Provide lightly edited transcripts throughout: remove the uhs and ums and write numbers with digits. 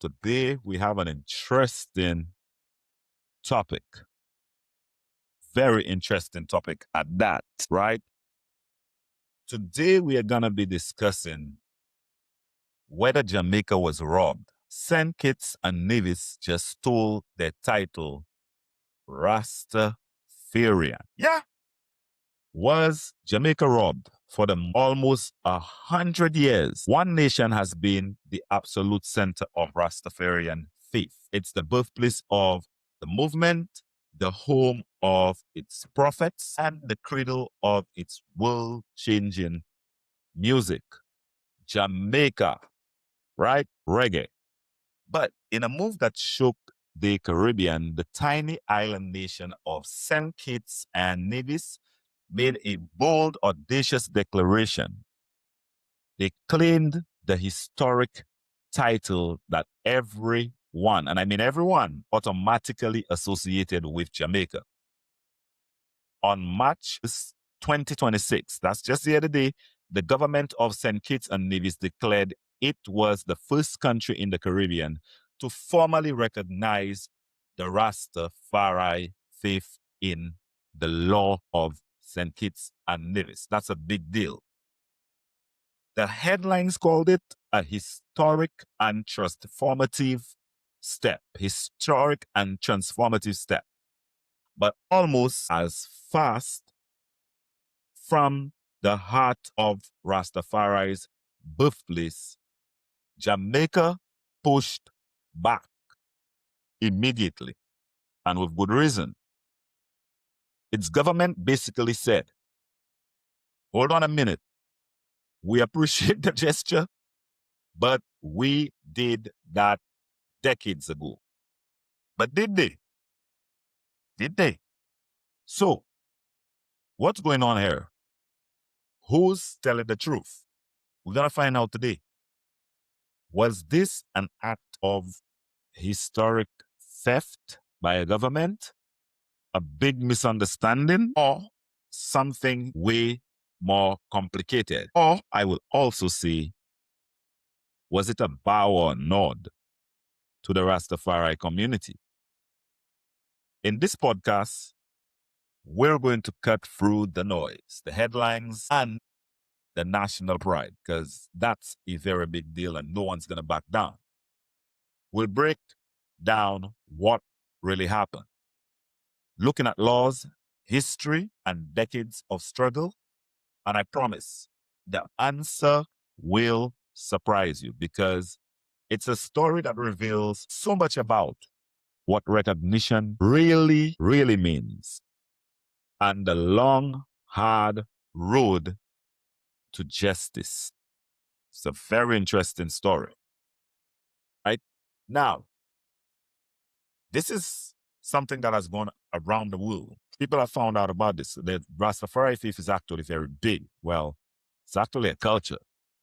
Today we have an interesting topic. Very interesting topic at that, right? Today we are going to be discussing whether Jamaica was robbed. St. Kitts and Nevis just stole their title, Rastafarian. Yeah. Was Jamaica robbed? For almost 100 years, one nation has been the absolute center of Rastafarian faith. It's the birthplace of the movement, the home of its prophets, and the cradle of its world-changing music. Jamaica, right? Reggae. But in a move that shook the Caribbean, the tiny island nation of St. Kitts and Nevis made a bold, audacious declaration. They claimed the historic title that everyone, and I mean everyone, automatically associated with Jamaica. On March 2026, that's just the other day, the government of St. Kitts and Nevis declared it was the first country in the Caribbean to formally recognize the Rastafari faith in the law of St. Kitts and Nevis. That's a big deal. The headlines called it a historic and transformative step. Historic and transformative step. But almost as fast from the heart of Rastafari's birthplace, Jamaica pushed back immediately, and with good reason. Its government basically said, hold on a minute, we appreciate the gesture, but we did that decades ago. But did they? Did they? So, what's going on here? Who's telling the truth? We're going to find out today. Was this an act of historic theft by a government, a big misunderstanding, or something way more complicated? Or I will also say, was it a bow or nod to the Rastafari community? In this podcast, we're going to cut through the noise, the headlines, and the national pride, because that's a very big deal and no one's going to back down. We'll break down what really happened, looking at laws, history, and decades of struggle. And I promise the answer will surprise you, because it's a story that reveals so much about what recognition really, really means, and the long, hard road to justice. It's a very interesting story. Right? Now, this is something that has gone around the world. People have found out about this. The Rastafari faith is actually very big. Well, it's actually a culture.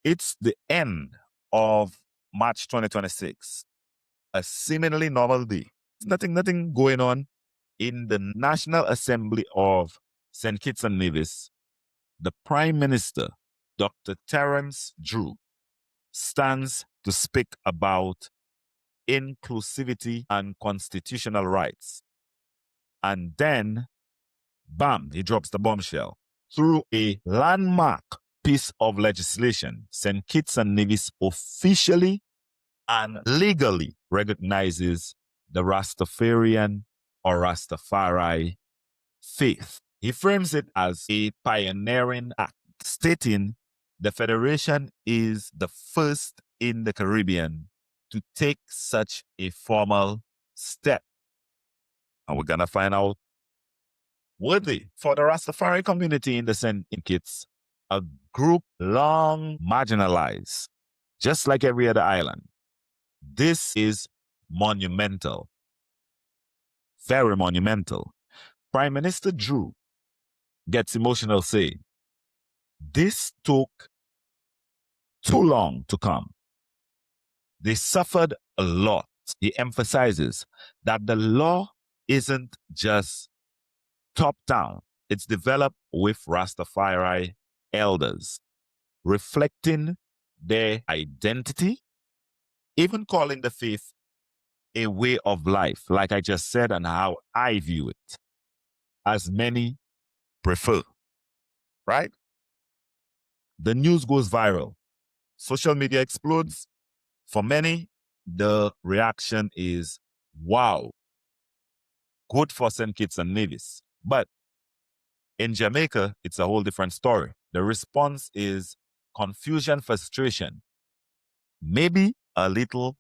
It's the end of March 2026, a seemingly normal day. Nothing going on in the National Assembly of St. Kitts and Nevis. The Prime Minister, Dr. Terence Drew, stands to speak about inclusivity and constitutional rights. And then, bam, he drops the bombshell. Through a landmark piece of legislation, St. Kitts and Nevis officially and legally recognizes the Rastafarian or Rastafari faith. He frames it as a pioneering act, stating the Federation is the first in the Caribbean to take such a formal step. And we're going to find out worthy for the Rastafari community in the St. Kitts, a group long marginalized, just like every other island. This is monumental, very monumental. Prime Minister Drew gets emotional saying, this took too long to come. They suffered a lot. He emphasizes that the law isn't just top down. It's developed with Rastafari elders, reflecting their identity Even calling the faith a way of life, like I just said, and how I view it, as many prefer, right? The news goes viral. Social media explodes. For many, the reaction is, wow, good for St. Kitts and Nevis. But in Jamaica, it's a whole different story. The response is confusion, frustration, maybe a little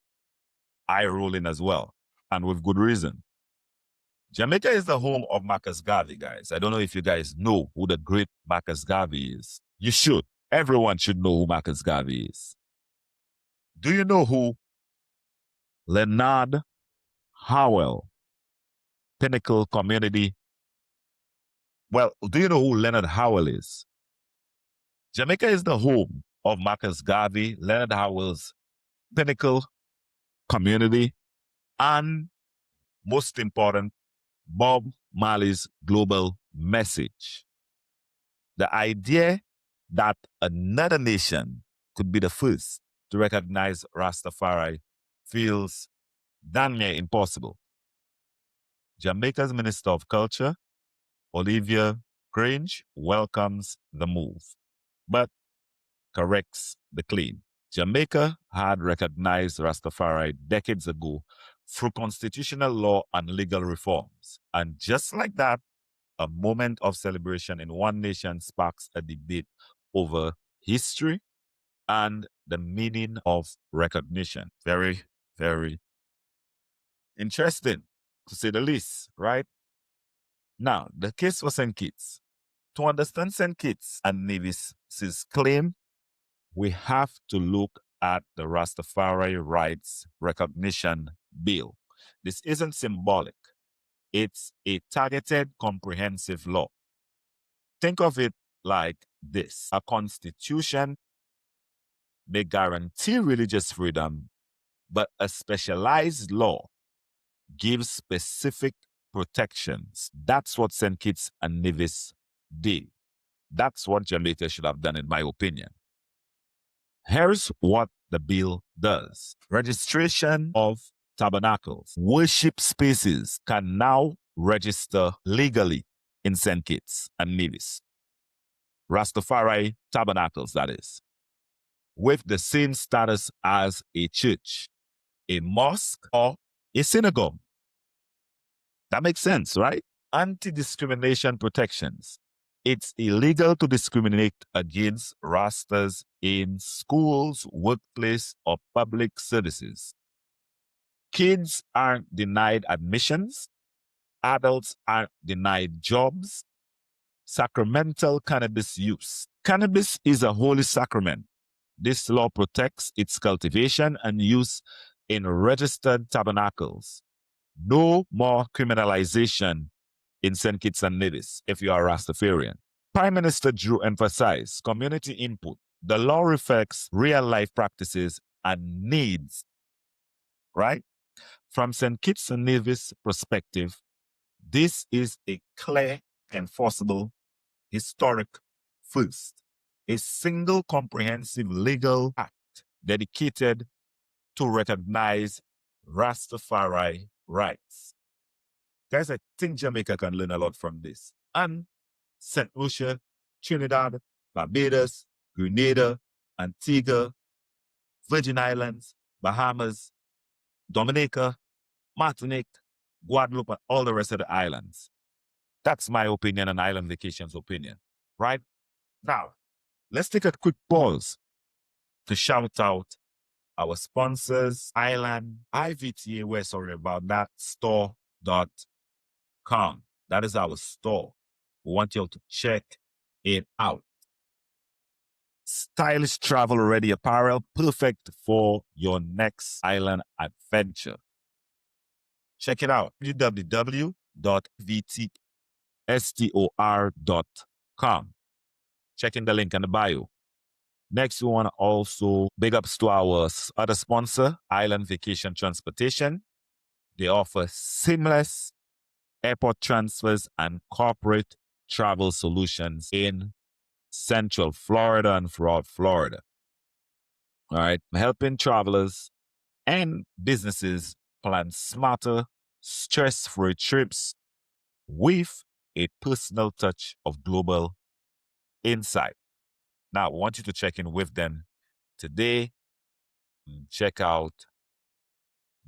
eye rolling as well, and with good reason. Jamaica is the home of Marcus Garvey, guys. I don't know if you guys know who the great Marcus Garvey is. You should. Everyone should know who Marcus Garvey is. Do you know who Leonard Howell, Pinnacle Community? Well, do you know who Leonard Howell is? Jamaica is the home of Marcus Garvey, Leonard Howell's Pinnacle Community, and most important, Bob Marley's global message. The idea that another nation could be the first to recognize Rastafari feels damn near impossible. Jamaica's Minister of Culture, Olivia Grange, welcomes the move, but corrects the claim. Jamaica had recognized Rastafari decades ago through constitutional law and legal reforms. And just like that, a moment of celebration in one nation sparks a debate over history and the meaning of recognition. Very, very interesting, to say the least, right? Now, the case for St. Kitts. To understand St. Kitts and Nevis's claim, we have to look at the Rastafari Rights Recognition Bill. This isn't symbolic. It's a targeted, comprehensive law. Think of it like this. A constitution may guarantee religious freedom, but a specialized law gives specific protections. That's what St. Kitts and Nevis did. That's what Jamaica should have done, in my opinion. Here's what the bill does. Registration of tabernacles. Worship spaces can now register legally in St. Kitts and Nevis. Rastafari tabernacles, that is, with the same status as a church, a mosque, or a synagogue. That makes sense, right? Anti-discrimination protections. It's illegal to discriminate against Rastas in schools, workplace, or public services. Kids aren't denied admissions. Adults aren't denied jobs. Sacramental cannabis use. Cannabis is a holy sacrament. This law protects its cultivation and use in registered tabernacles. No more criminalization in St. Kitts and Nevis if you are Rastafarian. Prime Minister Drew emphasized community input. The law reflects real-life practices and needs, right? From St. Kitts and Nevis' perspective, this is a clear, enforceable, historic first. A single comprehensive legal act dedicated to recognize Rastafari rights. Guys, I think Jamaica can learn a lot from this. And St. Lucia, Trinidad, Barbados, Grenada, Antigua, Virgin Islands, Bahamas, Dominica, Martinique, Guadeloupe, and all the rest of the islands. That's my opinion and Island Vacations' opinion, right? Now, let's take a quick pause to shout out our sponsors, Island, IVTA, we're sorry about that, store.com. That is our store. We want you to check it out. Stylish travel-ready apparel, perfect for your next island adventure. Check it out, www.vtstor.com. Check in the link in the bio. Next, we want to also big ups to our other sponsor, Island Vacation Transportation. They offer seamless airport transfers and corporate travel solutions in Central Florida and throughout Florida. All right, helping travelers And businesses plan smarter, stress-free trips with a personal touch of global insight. Now, I want you to check in with them today. Check out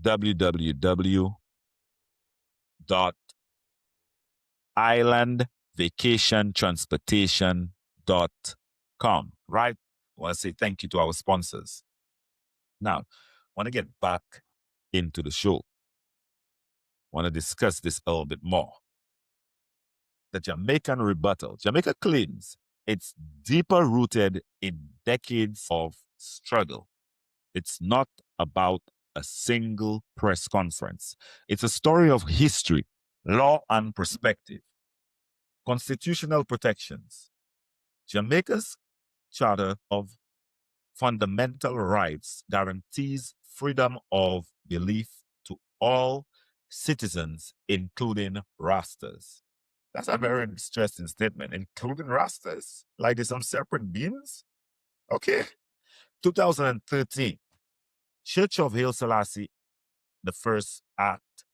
www.islandvacationtransportation.com, right? I want to say thank you to our sponsors. Now, I want to get back into the show. I want to discuss this a little bit more. The Jamaican rebuttal. Jamaica claims it's deeper rooted in decades of struggle. It's not about a single press conference. It's a story of history, law, and perspective. Constitutional protections. Jamaica's Charter of Fundamental Rights guarantees freedom of belief to all citizens, including Rastas. That's a very interesting statement, including Rastas. Like there's some separate beings? Okay. 2013, Church of Haile Selassie, the First Act,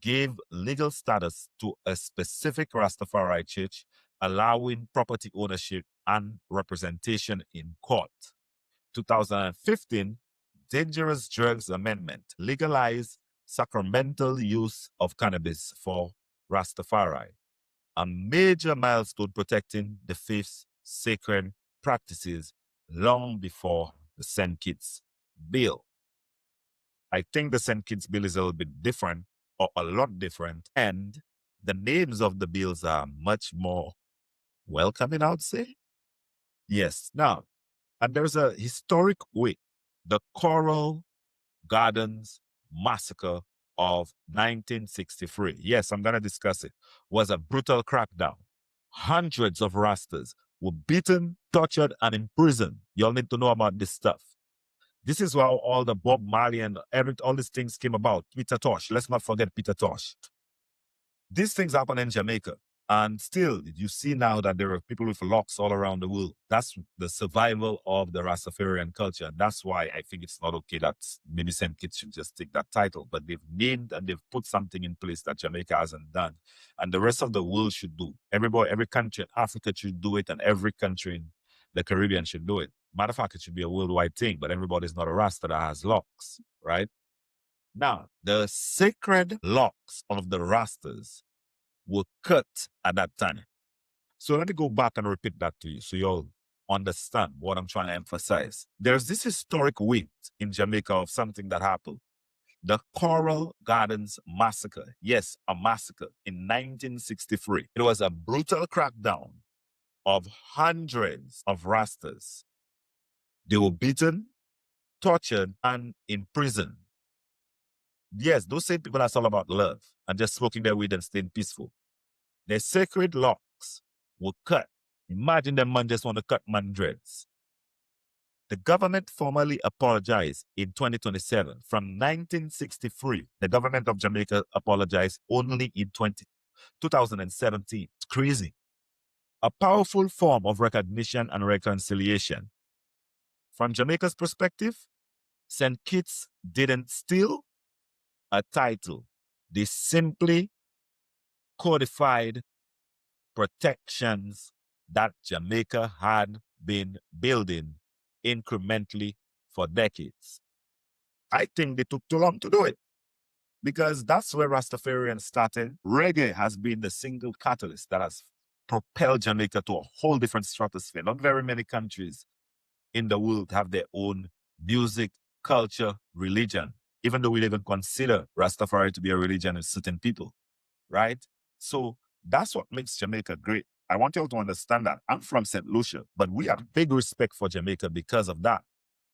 gave legal status to a specific Rastafari church, allowing property ownership and representation in court. 2015, Dangerous Drugs Amendment legalized sacramental use of cannabis for Rastafari, a major milestone protecting the faith's sacred practices long before the St. Kitts Bill. I think the St. Kitts Bill is a little bit different, or a lot different, and the names of the bills are much more welcoming, I would say. Yes. Now, and there's a historic way. The Coral Gardens Massacre of 1963. Yes, I'm going to discuss it. Was a brutal crackdown. Hundreds of Rastas were beaten, tortured, and imprisoned. Y'all need to know about this stuff. This is how all the Bob Marley and all these things came about. Peter Tosh. Let's not forget Peter Tosh. These things happen in Jamaica. And still, you see now that there are people with locks all around the world. That's the survival of the Rastafarian culture. That's why I think it's not okay that maybe St. Kitts should just take that title. But they've named and they've put something in place that Jamaica hasn't done. And the rest of the world should do. Every country in Africa should do it, and every country in the Caribbean should do it. Matter of fact, it should be a worldwide thing, but everybody's not a Rasta that has locks, right? Now, the sacred locks of the Rastas were cut at that time. So let me go back and repeat that to you so you'll understand what I'm trying to emphasize. There's this historic weight in Jamaica of something that happened. The Coral Gardens Massacre. Yes, a massacre in 1963. It was a brutal crackdown of hundreds of Rastas. They were beaten, tortured, and imprisoned. Yes, those same people that's all about love and just smoking their weed and staying peaceful. Their sacred locks were cut. Imagine them man just want to cut man dreads. The government formally apologized in 2027. From 1963, the government of Jamaica apologized only in 2017. It's crazy. A powerful form of recognition and reconciliation. From Jamaica's perspective, St. Kitts didn't steal a title. They simply codified protections that Jamaica had been building incrementally for decades. I think they took too long to do it because that's where Rastafarian started. Reggae has been the single catalyst that has propelled Jamaica to a whole different stratosphere. Not very many countries in the world have their own music, culture, religion, even though we even consider Rastafari to be a religion of certain people, right? So that's what makes Jamaica great. I want you all to understand that. I'm from St. Lucia, but we have big respect for Jamaica because of that.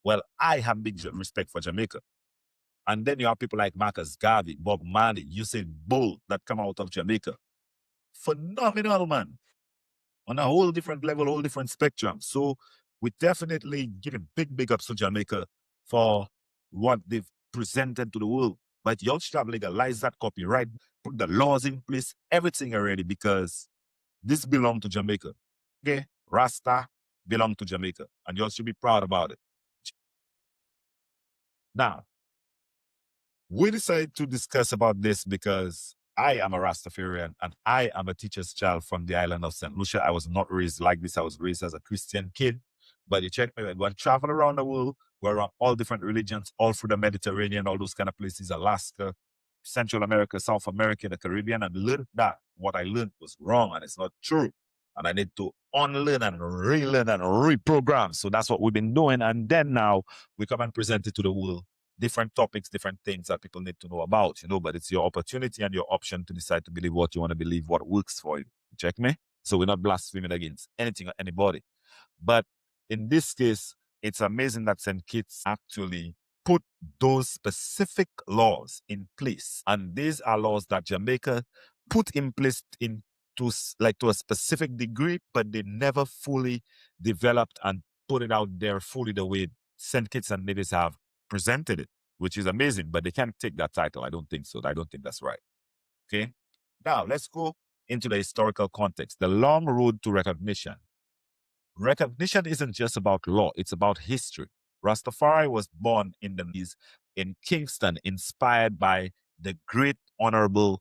Well, I have big respect for Jamaica. And then you have people like Marcus Garvey, Bob Marley, Usain Bolt that come out of Jamaica. Phenomenal, man. On a whole different level, whole different spectrum. So we definitely give a big ups to Jamaica for what they've presented to the world. But y'all should have legalized that copyright, put the laws in place, everything already, because this belongs to Jamaica. Okay? Rasta belong to Jamaica. And y'all should be proud about it. Now, We decided to discuss about this because I am a Rastafarian and I am a teacher's child from the island of St. Lucia. I was not raised like this. I was raised as a Christian kid. But you check me, when I travel around the world, we're around all different religions, all through the Mediterranean, all those kind of places, Alaska, Central America, South America, the Caribbean, and learned that what I learned was wrong and it's not true. And I need to unlearn and relearn and reprogram. So that's what we've been doing. And then now we come and present it to the world. Different topics, different things that people need to know about, but it's your opportunity and your option to decide to believe what you want to believe, what works for you. Check me? So we're not blaspheming against anything or anybody. But in this case, it's amazing that St. Kitts actually put those specific laws in place. And these are laws that Jamaica put in place to a specific degree, but they never fully developed and put it out there fully the way St. Kitts and Nevis have presented it, which is amazing, but they can't take that title. I don't think so. I don't think that's right. Okay. Now let's go into the historical context. The long road to recognition. Recognition isn't just about law, it's about history. Rastafari was born in Kingston, inspired by the great Honorable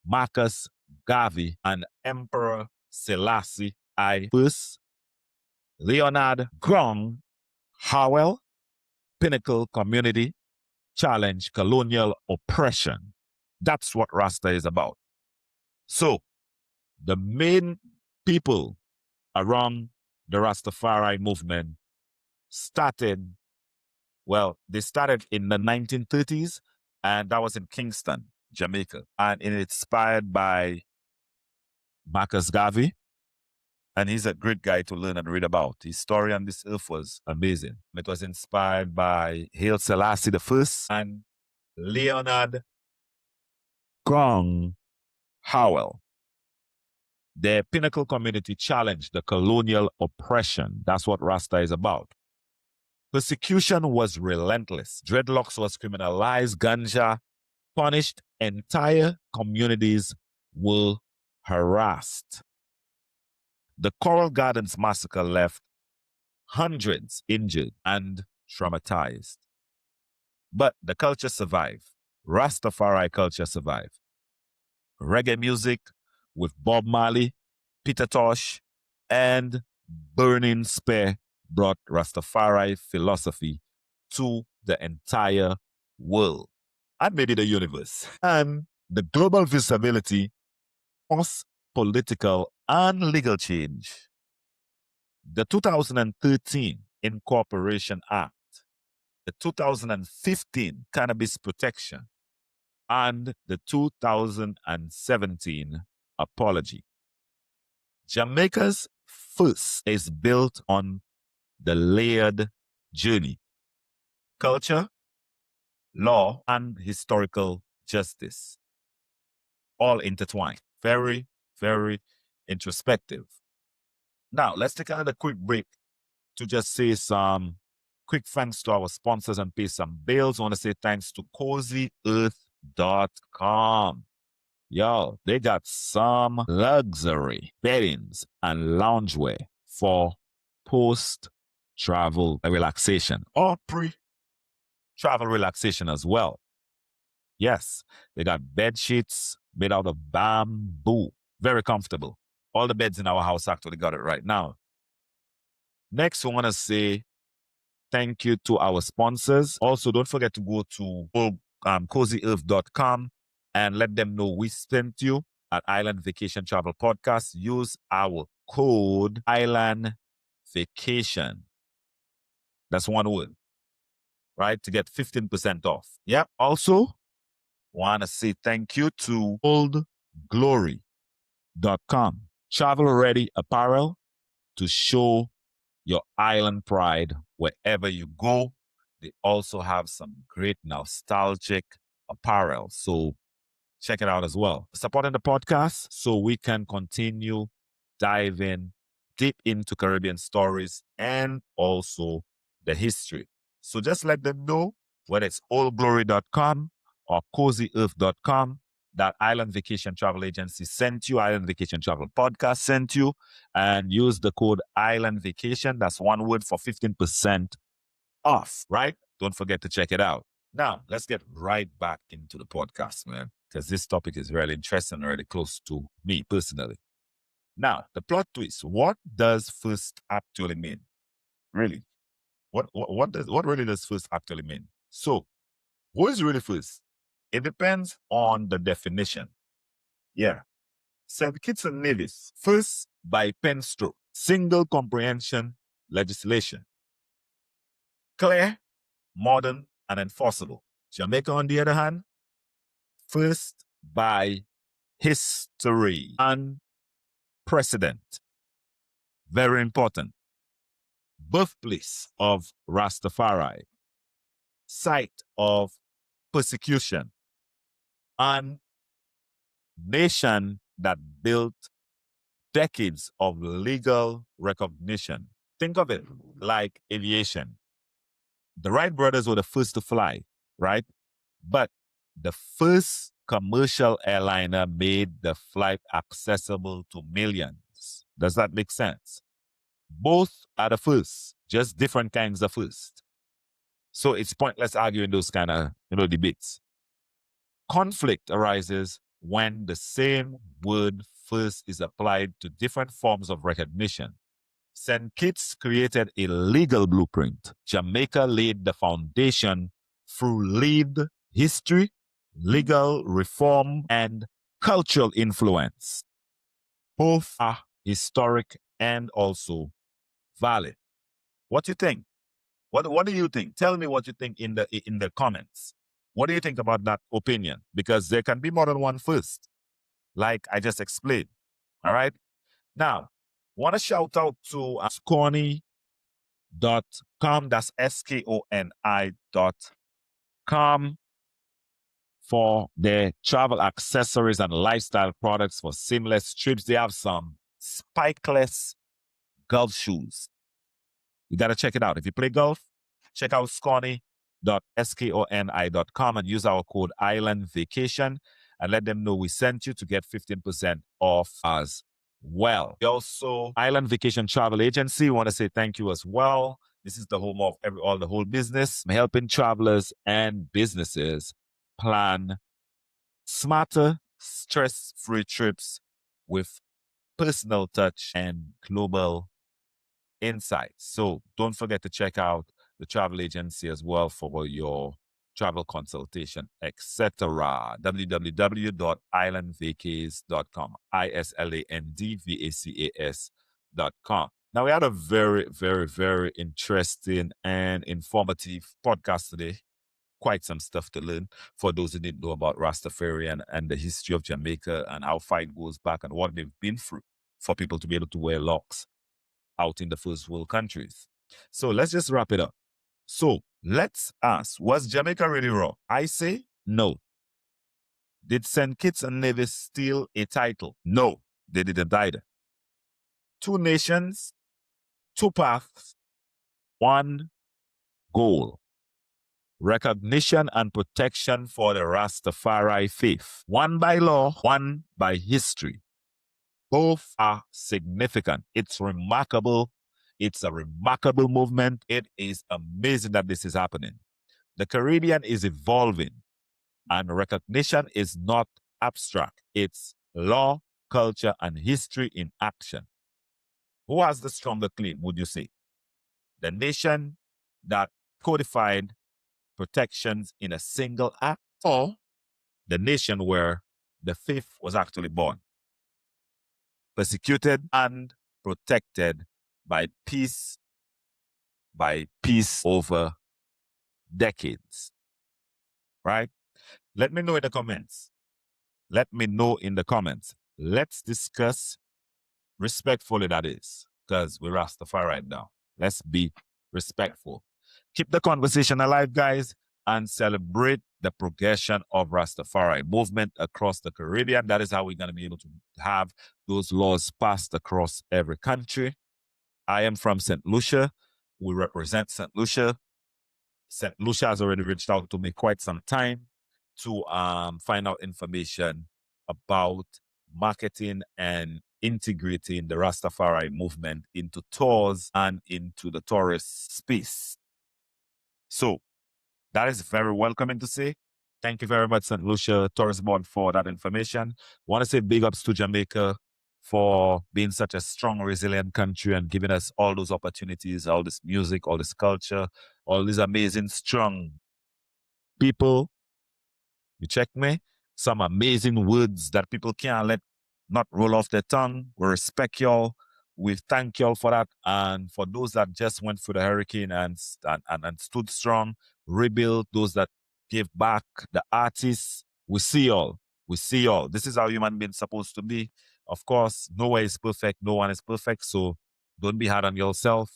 Marcus Garvey and Emperor Selassie I, Leonard Grong Howell, Pinnacle Community, challenge colonial oppression. That's what Rasta is about. So, the main people around the Rastafari movement they started in the 1930s, and that was in Kingston, Jamaica. And it's inspired by Marcus Garvey, and he's a great guy to learn and read about. His story on this earth was amazing. It was inspired by Haile Selassie I and Leonard Grong Howell. Their Pinnacle community challenged the colonial oppression. That's what Rasta is about. Persecution was relentless. Dreadlocks was criminalized, ganja punished, entire communities were harassed. The Coral Gardens massacre left hundreds injured and traumatized. But the culture survived. Rastafari culture survived. Reggae music with Bob Marley, Peter Tosh, and Burning Spear brought Rastafari philosophy to the entire world and maybe the universe. And the global visibility was political and legal change. The 2013 Incorporation Act, the 2015 Cannabis Protection, and the 2017 Apology. Jamaica's first is built on the layered journey: culture, law, and historical justice, all intertwined. Very, very introspective. Now, let's take another quick break to just say some quick thanks to our sponsors and pay some bills. I want to say thanks to CozyEarth.com. Yo, they got some luxury beddings and loungewear for post-travel relaxation or pre-travel relaxation as well. Yes, they got bed sheets made out of bamboo. Very comfortable. All the beds in our house actually got it right now. Next, we want to say thank you to our sponsors. Also, don't forget to go to CozyEarth.com and let them know we sent you at Island Vacation Travel Podcast. Use our code Island Vacation. That's one word, right? To get 15% off. Yeah. Also, want to say thank you to OldGlory.com. Travel ready apparel to show your island pride wherever you go. They also have some great nostalgic apparel. So check it out as well. Supporting the podcast so we can continue diving deep into Caribbean stories and also the history. So just let them know whether it's oldglory.com or CozyEarth.com that Island Vacation Travel Agency sent you, Island Vacation Travel Podcast sent you, and use the code Island Vacation. That's one word for 15% off, right? Don't forget to check it out. Now, let's get right back into the podcast, man, because this topic is really interesting and really close to me personally. Now, the plot twist. What does first actually mean? Really? What really does first actually mean? So, who is really first? It depends on the definition. Yeah. St. Kitts and Nevis, first by pen stroke, single comprehension legislation. Clear, modern, and enforceable. Jamaica, on the other hand, first by history and precedent. Very important. Birthplace of Rastafari, site of persecution, and nation that built decades of legal recognition. Think of it like aviation. The Wright brothers were the first to fly, right? But the first commercial airliner made the flight accessible to millions. Does that make sense? Both are the first, just different kinds of first. So it's pointless arguing those kind of debates. Conflict arises when the same word first is applied to different forms of recognition. St. Kitts created a legal blueprint. Jamaica laid the foundation through lead history, legal reform, and cultural influence. Both are historic and also valid. What do you think? What do you think? Tell me what you think in the comments. What do you think about that opinion? Because there can be more than one first, like I just explained. All right. Now, want to shout out to Sconi.com. That's skoni.com for their travel accessories and lifestyle products for seamless trips. They have some spikeless golf shoes. You got to check it out. If you play golf, check out sconi.skoni.com and use our code Island Vacation and let them know we sent you to get 15% off as well. We also, Island Vacation Travel Agency, we want to say thank you as well. This is the home of the whole business, helping travelers and businesses plan smarter, stress-free trips with personal touch and global insights. So don't forget to check out the travel agency as well for your travel consultation, etc. www.islandvacas.com. ISLANDVACAS.com. Now, we had a very, very, very interesting and informative podcast today. Quite some stuff to learn for those who didn't know about Rastafarian and the history of Jamaica and how far it goes back and what they've been through for people to be able to wear locks out in the first world countries. So let's just wrap it up. So let's ask, was Jamaica really raw? I say no. Did St. Kitts and Nevis steal a title? No, they didn't either. Two nations, two paths, one goal. Recognition and protection for the Rastafari faith. One by law, one by history. Both are significant. It's remarkable. It's a remarkable movement. It is amazing that this is happening. The Caribbean is evolving, and recognition is not abstract. It's law, culture, and history in action. Who has the stronger claim, would you say? The nation that codified protections in a single act, or the nation where the faith was actually born, persecuted and protected by piece over decades, right? Let me know in the comments. Let me know in the comments. Let's discuss respectfully, that is, because we're Rastafari right now. Let's be respectful. Keep the conversation alive, guys, and celebrate the progression of Rastafari movement across the Caribbean. That is how we're going to be able to have those laws passed across every country. I am from St. Lucia. We represent St. Lucia. St. Lucia has already reached out to me quite some time to find out information about marketing and integrating the Rastafari movement into tours and into the tourist space. So That is very welcoming to say. Thank you very much, St. Lucia Tourist Board, for that information. Want to say big ups to Jamaica for being such a strong, resilient country and giving us all those opportunities, all this music, all this culture, all these amazing, strong people. You check me? Some amazing words that people can't let not roll off their tongue. We respect y'all. We thank y'all for that. And for those that just went through the hurricane and stood strong, rebuild, those that gave back, the artists, we see y'all. We see y'all. This is how human beings supposed to be. Of course, nowhere is perfect. No one is perfect. So don't be hard on yourself.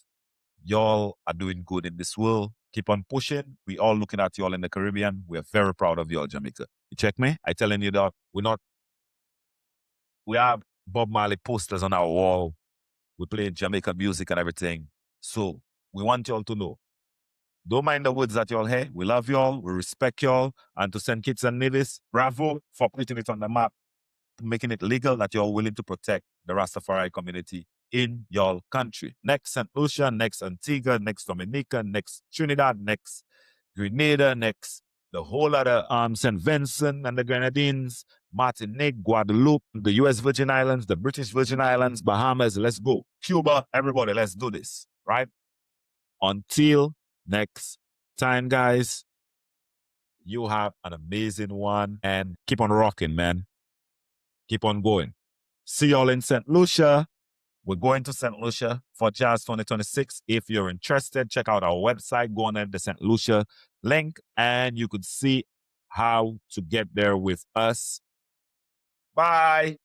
Y'all are doing good in this world. Keep on pushing. We all looking at y'all in the Caribbean. We are very proud of y'all, Jamaica. You check me? I telling you that we have Bob Marley posters on our wall. We play Jamaican music and everything. So we want y'all to know. Don't mind the words that y'all hear. We love y'all. We respect y'all. And to St. Kitts and Nevis, bravo for putting it on the map, making it legal that you're willing to protect the Rastafari community in your country. Next St. Lucia, next Antigua, next Dominica, next Trinidad, next Grenada, next the whole other St. Vincent and the Grenadines, Martinique, Guadeloupe, the U.S. Virgin Islands, the British Virgin Islands, Bahamas, let's go. Cuba, everybody, let's do this, right? Until next time, guys, you have an amazing one and keep on rocking, man. Keep on going. See y'all in St. Lucia. We're going to St. Lucia for Jazz 2026. If you're interested, check out our website. Go on the St. Lucia link and you could see how to get there with us. Bye.